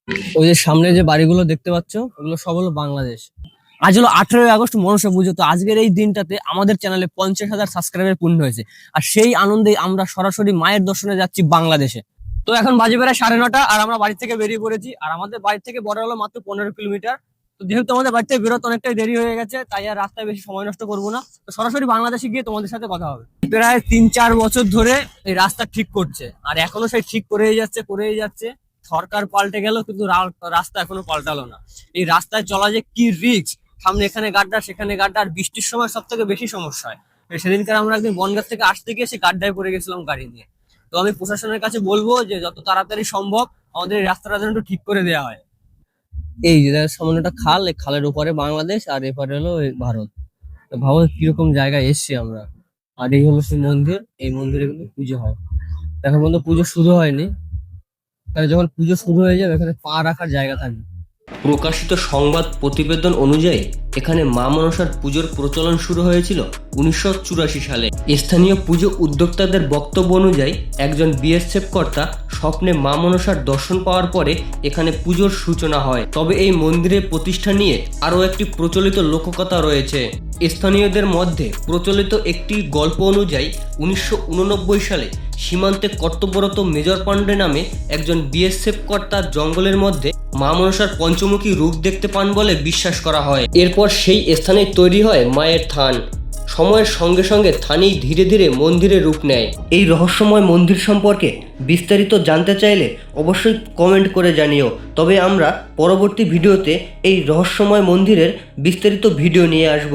ওই যে সামনে যে বাড়িগুলো দেখতে পাচ্ছ ওগুলো সব হলো বাংলাদেশ। আজ হলো 18ই আগস্ট, মনসা পুজো। তো আজকের এই দিনটাতে আমাদের চ্যানেলে 50,000 সাবস্ক্রাইবার পূর্ণ হয়েছে। আর সেই আনন্দে আমরা সরাসরি মায়ের দর্শনে যাচ্ছি বাংলাদেশে। তো এখন বাজে প্রায় 9:30 আর আমরা বাড়ি থেকে বেরিয়ে পড়েছি। আর আমাদের বাড়ি থেকে বড় হলো মাত্র 15 কিলোমিটার। তো যেহেতু আমাদের বাড়ি থেকে বেরোতে অনেকটাই দেরি হয়ে গেছে, তাই আর রাস্তায় বেশি সময় নষ্ট করবো না। তো সরাসরি বাংলাদেশে গিয়ে তোমাদের সাথে কথা হবে। প্রায় 3-4 বছর ধরে এই রাস্তা ঠিক করছে, আর এখনো সেই ঠিক করেই যাচ্ছে। সরকার পাল্টে গেল কিন্তু রাস্তা এখনো পাল্টালো না। এই রাস্তায় চলা যে কি রিস্ক! সামনে এখানে গাড্ডা, সেখানে গাড্ডা, আর বৃষ্টির সময় সব থেকে বেশি সমস্যা হয়। সেদিনকার আমরা একদিন বনগাঁ থেকে আসতে গিয়ে সে গাড্ডায় পড়ে গেছিলাম গাড়ি নিয়ে। তো আমি প্রশাসনের কাছে বলবো যে যত তাড়াতাড়ি সম্ভব আমাদের এই রাস্তাটা যেন একটু ঠিক করে দেওয়া হয়। এই যে দেখো সামনে একটা খাল, এই খালের ওপারে বাংলাদেশ আর এপারে হলো এই ভারত। তো ভাবো কিরকম জায়গায় এসছি আমরা। আর এই হলো সেই মন্দির, এই মন্দিরে কিন্তু পুজো হয়। এখন পর্যন্ত পুজো শুরু হয়নি, তাহলে যখন পুজো শুরু হয়ে যাবে এখানে পা রাখার জায়গা থাকবে। প্রকাশিত সংবাদ প্রতিবেদন অনুযায়ী এখানে মা মনসার পুজোর প্রচলন শুরু হয়েছিল 1984 সালে। স্থানীয় পুজো উদ্যোক্তাদের বক্তব্য অনুযায়ী একজন বিএসএফ কর্তা স্বপ্নে মা মনসার দর্শন পাওয়ার পরে এখানে পুজোর সূচনা হয়। তবে এই মন্দিরের প্রতিষ্ঠা নিয়ে আরও একটি প্রচলিত লোককথা রয়েছে। স্থানীয়দের মধ্যে প্রচলিত একটি গল্প অনুযায়ী 1989 সালে সীমান্তে কর্তব্যরত মেজর পান্ডে নামে একজন বিএসএফ কর্তা জঙ্গলের মধ্যে মা মনসার পঞ্চমুখী রূপ দেখতে পান বলে বিশ্বাস করা হয়। এরপর সেই স্থানে তৈরি হয় মায়ের থান। সময়ের সঙ্গে সঙ্গে থানই ধীরে ধীরে মন্দিরের রূপ নেয়। এই রহস্যময় মন্দির সম্পর্কে বিস্তারিত জানতে চাইলে অবশ্যই কমেন্ট করে জানিও। তবে আমরা পরবর্তী ভিডিওতে এই রহস্যময় মন্দিরের বিস্তারিত ভিডিও নিয়ে আসব।